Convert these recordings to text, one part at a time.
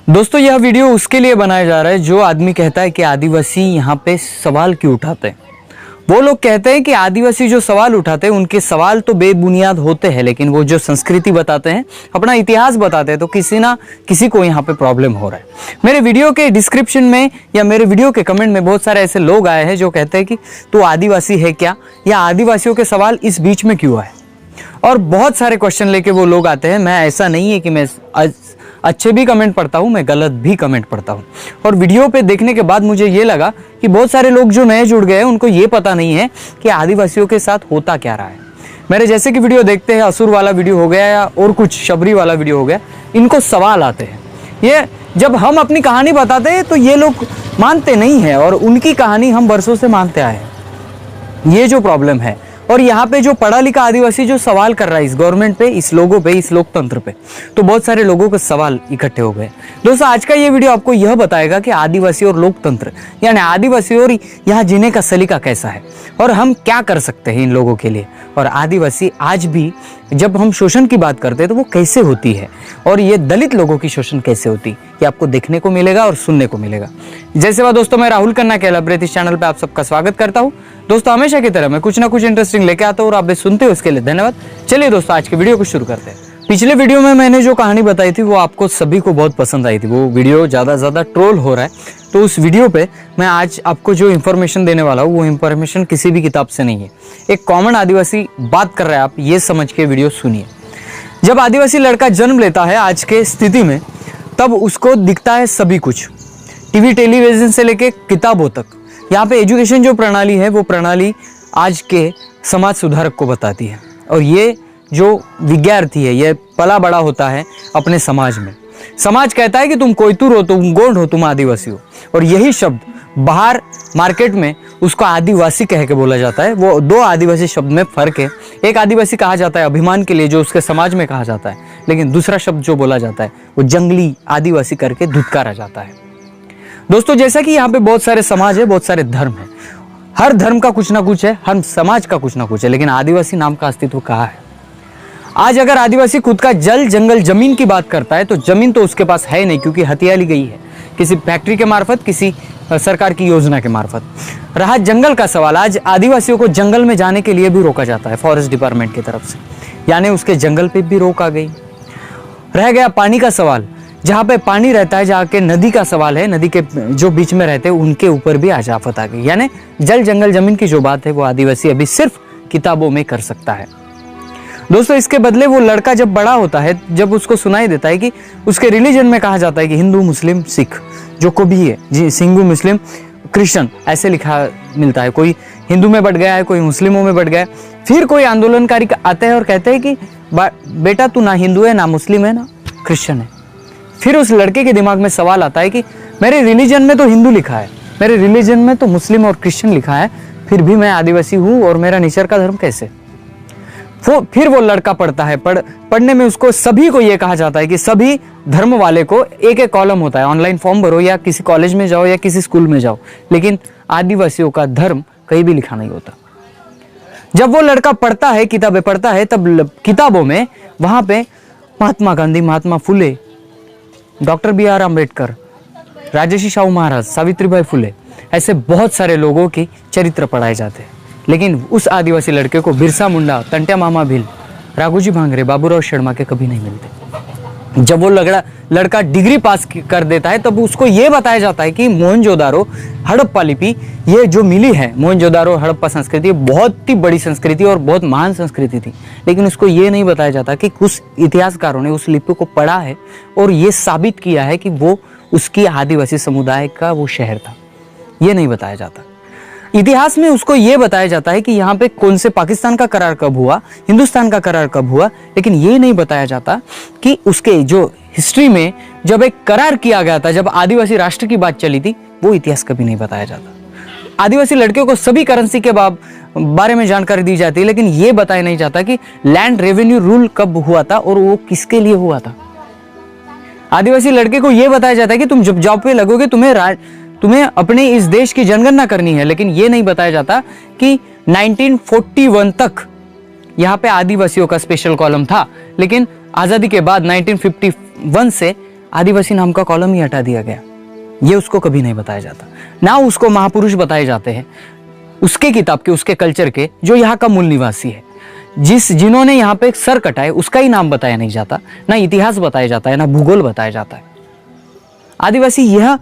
दोस्तों यह वीडियो उसके लिए बनाया जा रहा है जो आदमी कहता है कि आदिवासी यहाँ पे सवाल क्यों उठाते हैं। वो लोग कहते हैं कि आदिवासी जो सवाल उठाते हैं उनके सवाल तो बेबुनियाद होते हैं, लेकिन वो जो संस्कृति बताते हैं, अपना इतिहास बताते हैं, तो किसी ना किसी को यहाँ पे प्रॉब्लम हो रहा है। मेरे वीडियो के डिस्क्रिप्शन में या मेरे वीडियो के कमेंट में बहुत सारे ऐसे लोग आए हैं जो कहते हैं कि तू आदिवासी है क्या, या आदिवासियों के सवाल इस बीच में क्यों आए। और बहुत सारे क्वेश्चन लेके वो लोग आते हैं। मैं ऐसा नहीं है कि मैं अच्छे भी कमेंट पढ़ता हूँ, मैं गलत भी कमेंट पढ़ता हूँ। और वीडियो पे देखने के बाद मुझे ये लगा कि बहुत सारे लोग जो नए जुड़ गए हैं उनको ये पता नहीं है कि आदिवासियों के साथ होता क्या रहा है। मेरे जैसे कि वीडियो देखते हैं, असुर वाला वीडियो हो गया या और कुछ शबरी वाला वीडियो हो गया, इनको सवाल आते हैं। ये जब हम अपनी कहानी बताते हैं तो ये लोग मानते नहीं है, और उनकी कहानी हम वर्षों से मानते आए हैं। ये जो प्रॉब्लम है। और यहाँ पे जो पढ़ा लिखा आदिवासी जो सवाल कर रहा है इस गवर्नमेंट पे, इस लोगों पे, इस लोकतंत्र पे, तो बहुत सारे लोगों के सवाल इकट्ठे हो गए। दोस्तों आज का ये वीडियो आपको यह बताएगा कि आदिवासी और लोकतंत्र यानी आदिवासी और यहाँ जीने का सलीका कैसा है और हम क्या कर सकते हैं इन लोगों के लिए। और आदिवासी आज भी जब हम शोषण की बात करते हैं तो वो कैसे होती है, और ये दलित लोगों की शोषण कैसे होती है, ये आपको देखने को मिलेगा और सुनने को मिलेगा। जैसे बात दोस्तों, मैं राहुल खन्ना कैलाब्रेत इस चैनल पे आप सबका स्वागत करता हूँ। दोस्तों हमेशा की तरह मैं कुछ ना कुछ इंटरेस्टिंग लेके आता हूँ और आप भी सुनते हो, उसके लिए धन्यवाद। चलिए दोस्तों आज के वीडियो को शुरू करते हैं। पिछले वीडियो में मैंने जो कहानी बताई थी वो आपको सभी को बहुत पसंद आई थी। वो वीडियो ज्यादा ट्रोल हो रहा है, तो उस वीडियो पे मैं आज आपको जो इन्फॉर्मेशन देने वाला हूँ वो इन्फॉर्मेशन किसी भी किताब से नहीं है। एक कॉमन आदिवासी बात कर रहा है, आप ये समझ के वीडियो सुनिए। जब आदिवासी लड़का जन्म लेता है आज के स्थिति में, तब उसको दिखता है सभी कुछ, टीवी टेलीविजन से लेके किताबों तक। यहाँ पे एजुकेशन जो प्रणाली है वो प्रणाली आज के समाज सुधारक को बताती है। और ये जो विद्यार्थी है ये पला बड़ा होता है अपने समाज में। समाज कहता है कि तुम कोयतुर हो, तुम गोंड हो, तुम आदिवासी हो, और यही शब्द बाहर मार्केट में उसको आदिवासी कह के बोला जाता है। वो दो आदिवासी शब्द में फर्क है। एक आदिवासी कहा जाता है अभिमान के लिए, जो उसके समाज में कहा जाता है, लेकिन दूसरा शब्द जो बोला जाता है वो जंगली आदिवासी करके धुतकारा जाता है। दोस्तों जैसा कि यहाँ पे बहुत सारे समाज है, बहुत सारे धर्म है, हर धर्म का कुछ ना कुछ है, हर समाज का कुछ ना कुछ है, लेकिन आदिवासी नाम का अस्तित्व कहाँ है। आज अगर आदिवासी खुद का जल जंगल जमीन की बात करता है तो जमीन तो उसके पास है नहीं, क्योंकि हथिया ली गई है किसी फैक्ट्री के मार्फत, किसी सरकार की योजना के मार्फत। रहा जंगल का सवाल, आज आदिवासियों को जंगल में जाने के लिए भी रोका जाता है फॉरेस्ट डिपार्टमेंट की तरफ से, यानी उसके जंगल पे भी रोक आ गई। रह गया पानी का सवाल, जहाँ पे पानी रहता है, जहाँ के नदी का सवाल है, नदी के जो बीच में रहते हैं उनके ऊपर भी आज आफत आ गई। यानी जल जंगल जमीन की जो बात है वो आदिवासी अभी सिर्फ किताबों में कर सकता है। दोस्तों इसके बदले वो लड़का जब बड़ा होता है, जब उसको सुनाई देता है कि उसके रिलीजन में कहा जाता है कि हिंदू मुस्लिम सिख जो को भी है जी, सिंगू मुस्लिम क्रिश्चियन ऐसे लिखा मिलता है, कोई हिंदू में बढ़ गया है, कोई मुस्लिमों में बढ़ गया है। फिर कोई आंदोलनकारी आते हैं और कहते हैं कि बेटा तू ना हिंदू है, ना मुस्लिम है, ना क्रिश्चियन है। फिर उस लड़के के दिमाग में सवाल आता है कि मेरे रिलीजन में तो हिंदू लिखा है, मेरे रिलीजन में तो मुस्लिम और क्रिश्चियन लिखा है, फिर भी मैं आदिवासी हूँ और मेरा नेचर का धर्म कैसे। फिर वो लड़का पढ़ता है, पढ़ने में उसको सभी को ये कहा जाता है कि सभी धर्म वाले को एक एक कॉलम होता है, ऑनलाइन फॉर्म भरो या किसी कॉलेज में जाओ या किसी स्कूल में जाओ, लेकिन आदिवासियों का धर्म कहीं भी लिखा नहीं होता। जब वो लड़का पढ़ता है, किताबें पढ़ता है, तब किताबों में वहां पे महात्मा गांधी, महात्मा फुले, डॉक्टर BR अम्बेडकर, राजर्षि शाहू महाराज, सावित्रीबाई फुले, ऐसे बहुत सारे लोगों की चरित्र पढ़ाए जाते हैं। लेकिन उस आदिवासी लड़के को बिरसा मुंडा, तंट्या मामा भील, राघोजी भांगरे, बाबूराव शर्मा के कभी नहीं मिलते। जब वो लड़का डिग्री पास कर देता है तब उसको ये बताया जाता है कि मोहनजोदारो हड़प्पा लिपि ये जो मिली है, मोहनजोदारो हड़प्पा संस्कृति बहुत ही बड़ी संस्कृति और बहुत महान संस्कृति थी, लेकिन उसको ये नहीं बताया जाता कि कुछ इतिहासकारों ने उस लिपि को पढ़ा है और ये साबित किया है कि वो उसकी आदिवासी समुदाय का वो शहर था। ये नहीं बताया जाता। इतिहास में उसको ये बताया जाता है कि यहाँ पे कौन से पाकिस्तान का करार कब हुआ, हिंदुस्तान का करार कब हुआ, लेकिन ये नहीं बताया जाता कि उसके जो हिस्ट्री में जब एक करार किया गया था, जब आदिवासी राष्ट्र की बात चली थी, वो इतिहास कभी नहीं बताया जाता। आदिवासी लड़कियों को सभी करेंसी के बारे में जानकारी दी जाती है, लेकिन ये बताया नहीं जाता कि लैंड रेवेन्यू रूल कब हुआ था और वो किसके लिए हुआ था। आदिवासी लड़के को यह बताया जाता है कि तुम जब जॉब पे लगोगे तुम्हें अपने इस देश की जनगणना करनी है, लेकिन यह नहीं बताया जाता कि 1941 तक यहाँ पे आदिवासियों का स्पेशल कॉलम था, लेकिन आजादी के बाद 1951 से आदिवासी नाम का कॉलम ही हटा दिया गया। ये उसको कभी नहीं बताया जाता, ना उसको महापुरुष बताए जाते हैं उसके किताब के, उसके कल्चर के, जो यहाँ का मूल निवासी है, जिन्होंने यहाँ पे सर कटाए उसका ही नाम बताया नहीं जाता, ना इतिहास बताया जाता है, ना भूगोल बताया जाता है। आदिवासी यह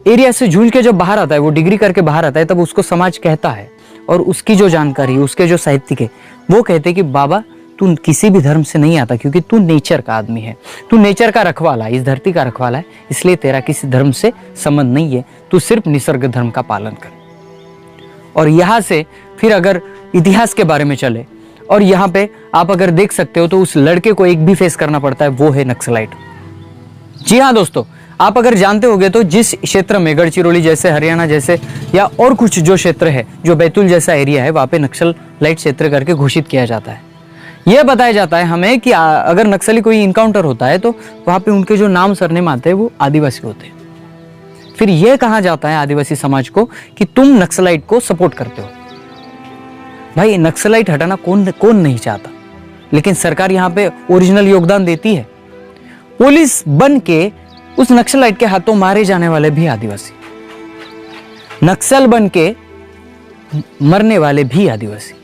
एरिया से जूझ के जब बाहर आता है, वो डिग्री करके बाहर आता है, तब उसको समाज कहता है, और उसकी जो जानकारी, उसके जो साहित्यिक है, वो कहते हैं कि बाबा तू किसी भी धर्म से नहीं आता, क्योंकि तू नेचर का आदमी है, तू नेचर का रखवाला, इस धरती का रखवाला है, इसलिए तेरा किसी धर्म से संबंध नहीं है, तू सिर्फ निसर्ग धर्म का पालन कर। और यहाँ से फिर अगर इतिहास के बारे में चले, और यहाँ पे आप अगर देख सकते हो तो उस लड़के को एक भी फेस करना पड़ता है, वो है नक्सलाइट। जी हाँ दोस्तों, आप अगर जानते होंगे तो जिस क्षेत्र में गढ़चिरौली जैसे, हरियाणा जैसे, या और कुछ जो क्षेत्र है, जो बैतूल जैसा एरिया है, वहाँ पे नक्सलाइट क्षेत्र करके घोषित किया जाता है। यह बताया जाता है हमें कि अगर नक्सली कोई इनकाउंटर होता है तो वहाँ पे उनके जो नाम सरनेम आते हैं वो आदिवासी होते हैं। फिर यह कहा जाता है आदिवासी समाज को कि तुम नक्सलाइट को सपोर्ट करते हो। भाई नक्सलाइट हटाना कौन नहीं चाहता, लेकिन सरकार यहाँ पे ओरिजिनल योगदान देती है। पुलिस बन के उस नक्सलाइट के हाथों मारे जाने वाले भी आदिवासी, नक्सल बन के मरने वाले भी आदिवासी,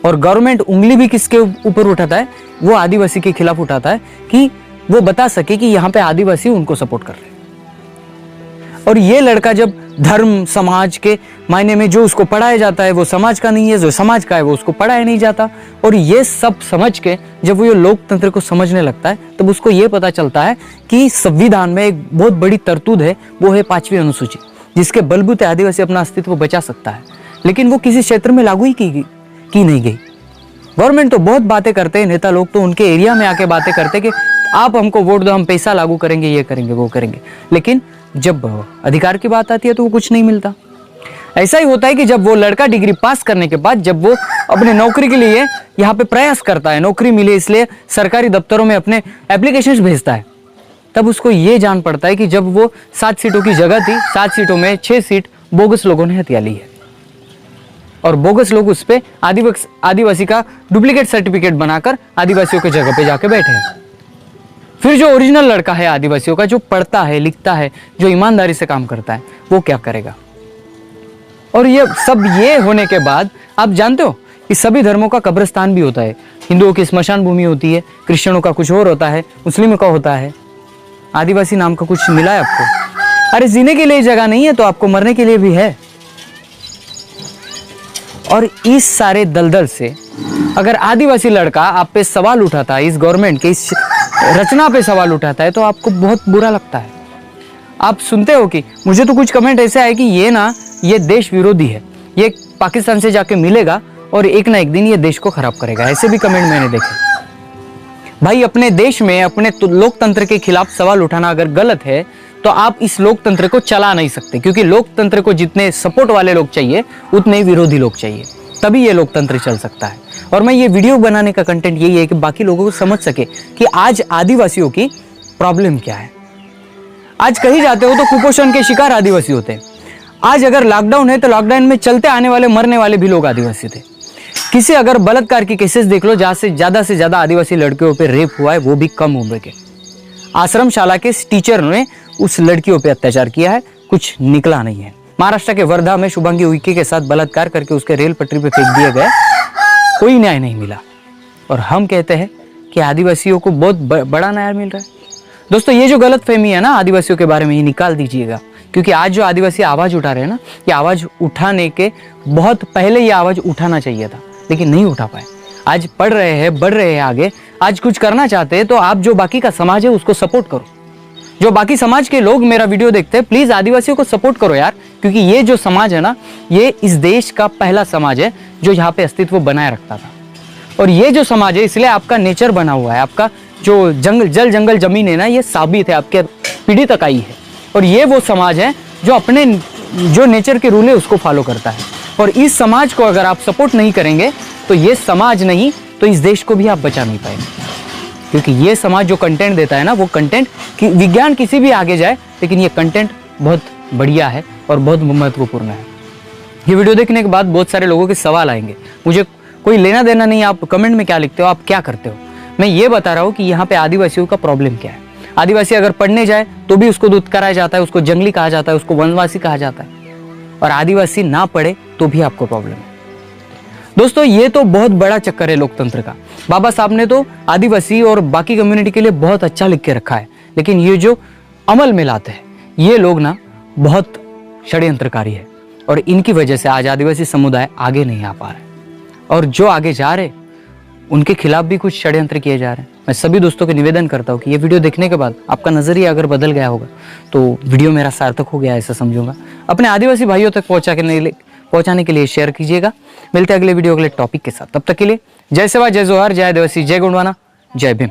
और गवर्नमेंट उंगली भी किसके ऊपर उठाता है, वो आदिवासी के खिलाफ उठाता है कि वो बता सके कि यहाँ पे आदिवासी उनको सपोर्ट कर रहे हैं। और ये लड़का जब धर्म समाज के मायने में जो उसको पढ़ाया जाता है वो समाज का नहीं है, जो समाज का है वो उसको पढ़ाया नहीं जाता, और ये सब समझ के जब वो ये लोकतंत्र को समझने लगता है तब उसको ये पता चलता है कि संविधान में एक बहुत बड़ी तरतूद है, वो है 5वीं अनुसूची, जिसके बलबूते आदिवासी अपना अस्तित्व बचा सकता है, लेकिन वो किसी क्षेत्र में लागू ही की नहीं गई। गवर्नमेंट तो बहुत बातें करते हैं, नेता लोग तो उनके एरिया में आके बातें करते कि आप हमको वोट दो, हम पैसा लागू करेंगे, ये करेंगे, वो करेंगे, लेकिन जब अधिकार की बात आती है तो वो कुछ नहीं मिलता। ऐसा ही होता है कि जब वो लड़का डिग्री पास करने के बाद जब वो अपने नौकरी के लिए यहाँ पे प्रयास करता है, नौकरी मिले इसलिए सरकारी दफ्तरों में अपने एप्लीकेशंस भेजता है, तब उसको ये जान पड़ता है कि जब वो 7 सीटों की जगह थी, 7 सीटों में 6 सीट बोगस लोगों ने हथिया ली है, और बोगस लोग उस पे आदिवासी का डुप्लीकेट सर्टिफिकेट बनाकर आदिवासियों की जगह पे जाके बैठे हैं। फिर जो ओरिजिनल लड़का है आदिवासियों का, जो पढ़ता है, लिखता है, जो ईमानदारी से काम करता है, वो क्या करेगा? और ये सब ये होने के बाद आप जानते हो कि सभी धर्मों का कब्रिस्तान भी होता है। हिंदुओं की स्मशान भूमि होती है, क्रिश्चियनों का कुछ और होता है, मुस्लिमों का होता है। आदिवासी नाम का कुछ मिला है आपको? अरे जीने के लिए जगह नहीं है तो आपको मरने के लिए भी है। और इस सारे दलदल से अगर आदिवासी लड़का आप पे सवाल उठाता है, इस गवर्नमेंट के इस रचना पे सवाल उठाता है, तो आपको बहुत बुरा लगता है। आप सुनते हो कि मुझे तो कुछ कमेंट ऐसे आए कि ये देश विरोधी है, ये पाकिस्तान से जाके मिलेगा और एक ना एक दिन ये देश को खराब करेगा, ऐसे भी कमेंट मैंने देखे। भाई अपने देश में अपने लोकतंत्र के खिलाफ सवाल उठाना अगर गलत है तो आप इस लोकतंत्र को चला नहीं सकते, क्योंकि लोकतंत्र को जितने सपोर्ट वाले लोग चाहिए उतने विरोधी लोग चाहिए, तभी ये लोकतंत्र चल सकता है। और मैं ये वीडियो बनाने का कंटेंट यही है कि बाकी लोगों को समझ सके कि आज आदिवासियों की प्रॉब्लम क्या है। आज कहीं जाते हो तो कुपोषण के शिकार आदिवासी होते हैं। आज अगर लॉकडाउन है तो लॉकडाउन में चलते आने वाले मरने वाले भी लोग आदिवासी थे। किसी अगर बलात्कार की केसेस देख लो, जहां से ज्यादा आदिवासी लड़कियों पे रेप हुआ है, वो भी कम उम्र के। आश्रमशाला के टीचर ने उस लड़कियों पे अत्याचार किया है, कुछ निकला नहीं है। महाराष्ट्र के वर्धा में शुभांगी उइके के साथ बलात्कार करके उसके रेल पटरी पे फेंक दिया गया, कोई न्याय नहीं मिला। और हम कहते हैं कि आदिवासियों को बहुत बड़ा न्याय मिल रहा है। दोस्तों ये जो गलतफहमी है ना आदिवासियों के बारे में, ये निकाल दीजिएगा, क्योंकि आज जो आदिवासी आवाज उठा रहे हैं ना, ये आवाज उठाने के बहुत पहले ये आवाज उठाना चाहिए था, लेकिन नहीं उठा पाए। आज पढ़ रहे हैं, बढ़ रहे हैं आगे, आज कुछ करना चाहते हैं तो आप जो बाकी का समाज है उसको सपोर्ट करो। जो बाकी समाज के लोग मेरा वीडियो देखते हैं, प्लीज आदिवासियों को सपोर्ट करो यार, क्योंकि ये जो समाज है ना, ये इस देश का पहला समाज है जो यहाँ पे अस्तित्व बनाए रखता था। और ये जो समाज है, इसलिए आपका नेचर बना हुआ है, आपका जो जल जंगल जमीन है ना, ये साबित है, आपके पीढ़ी तक आई है। और ये वो समाज है जो अपने जो नेचर के रूल है उसको फॉलो करता है। और इस समाज को अगर आप सपोर्ट नहीं करेंगे तो ये समाज नहीं तो इस देश को भी आप बचा नहीं पाएंगे, क्योंकि ये समाज जो कंटेंट देता है ना, वो कंटेंट कि विज्ञान किसी भी आगे जाए, लेकिन ये कंटेंट बहुत बढ़िया है और बहुत महत्वपूर्ण है। ये वीडियो देखने के बाद बहुत सारे लोगों के सवाल आएंगे, मुझे कोई लेना देना नहीं आप कमेंट में क्या लिखते हो, आप क्या करते हो। मैं ये बता रहा हूँ कि यहाँ पे आदिवासियों का प्रॉब्लम क्या है। आदिवासी अगर पढ़ने जाए तो भी उसको दूध कराया जाता है, उसको जंगली कहा जाता है, उसको वनवासी कहा जाता है। और आदिवासी ना पढ़े तो भी आपको प्रॉब्लम है। दोस्तों ये तो बहुत बड़ा चक्कर है लोकतंत्र का। बाबा साहब ने तो आदिवासी और बाकी कम्युनिटी के लिए बहुत अच्छा लिख के रखा है, लेकिन ये जो अमल में लाते हैं ये लोग ना बहुत षड्यंत्रकारी है, और इनकी वजह से आज आदिवासी समुदाय आगे नहीं आ पा रहे, और जो आगे जा रहे उनके खिलाफ भी कुछ षड्यंत्र किए जा रहे हैं। मैं सभी दोस्तों को निवेदन करता हूँ कि ये वीडियो देखने के बाद आपका नजरिया अगर बदल गया होगा तो वीडियो मेरा सार्थक हो गया ऐसा समझूंगा। अपने आदिवासी भाइयों तक पहुंचाने के लिए शेयर कीजिएगा। मिलते हैं अगले वीडियो अगले टॉपिक के साथ, तब तक के लिए जय सेवा, जय जोहार, जय आदिवासी, जय गोंडवाना, जय भीम।